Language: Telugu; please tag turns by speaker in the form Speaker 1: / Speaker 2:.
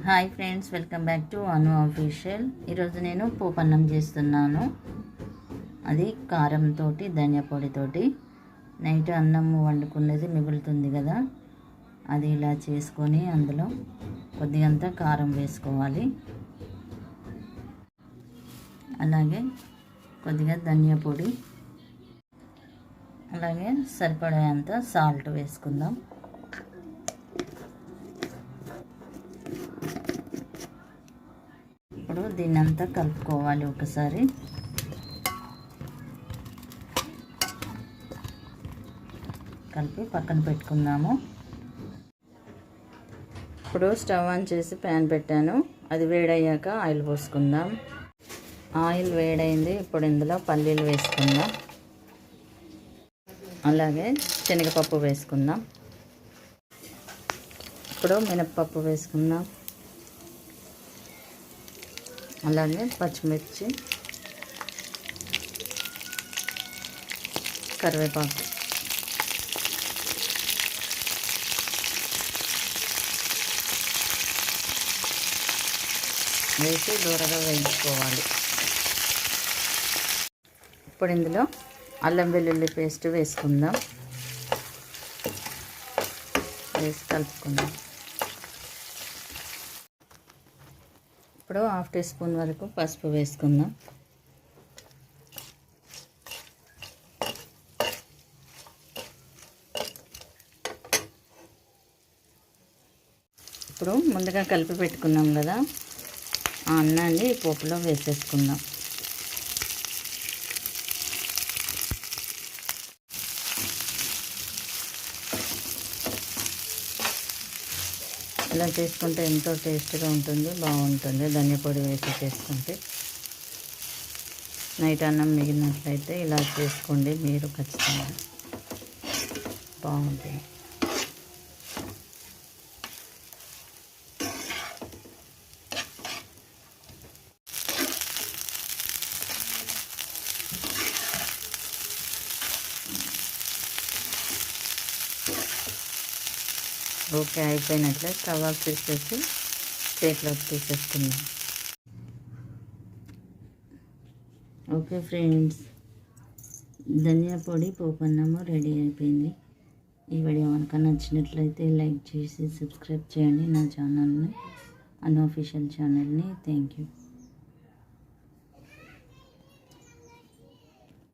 Speaker 1: Hi friends, welcome back to Anu official. ఈరోజు నేను పోపన్నం చేస్తున్నాను. అది కారంతో, ధనియా పొడితోటి. నైట్ అన్నం వండుకునేది మిగులుతుంది కదా, అది ఇలా చేసుకొని అందులో కొద్దిగంత కారం వేసుకోవాలి. అలాగే కొద్దిగా ధనియా పొడి, అలాగే సరిపడేంత సాల్ట్ వేసుకుందాం. ఇప్పుడు దీన్ని అంతా కలుపుకోవాలి. ఒకసారి కలిపి పక్కన పెట్టుకుందాము. ఇప్పుడు స్టవ్ ఆన్ చేసి ప్యాన్ పెట్టాను. అది వేడయ్యాక ఆయిల్ పోసుకుందాం. ఆయిల్ వేడైంది. ఇప్పుడు ఇందులో పల్లీలు వేసుకుందాం. అలాగే శనగపప్పు వేసుకుందాం. ఇప్పుడు మినప్పప్పు వేసుకుందాం. అలాగే పచ్చిమిర్చి, కరివేపాకు వేసి దూరగా వేయించుకోవాలి. ఇప్పుడు ఇందులో అల్లం వెల్లుల్లి పేస్ట్ వేసుకుందాం. వేసి కలుపుకుందాం. ఇప్పుడు 1/2 టీ స్పూన్ వరకు పసుపు వేసుకుందాం. ఇప్పుడు ముందుగా కలిపి పెట్టుకున్నాం కదా, ఆ అన్నాన్ని పోపులో వేసేసుకుందాం. ఇలా చేసుకుంటే ఎంతో టేస్ట్గా ఉంటుంది, బాగుంటుంది. ధనియా పొడి వేసి చేసుకుంటే. నైట్ అన్నం మిగిలినట్లయితే ఇలా చేసుకోండి, మీరు ఖచ్చితంగా బాగుంటుంది. ఓకే, అయిపోయినట్లే స్టవ్ ఆఫ్ చేసేసి ప్లేట్లోకి తీసేసుకుందాం. ఓకే ఫ్రెండ్స్, ధనియా పొడి పోపన్నము రెడీ అయిపోయింది. ఈ వీడియో కనుక నచ్చినట్లయితే లైక్ చేసి సబ్స్క్రైబ్ చేయండి నా ఛానల్ని, అన్ఆఫీషియల్ ఛానల్ని. Thank you.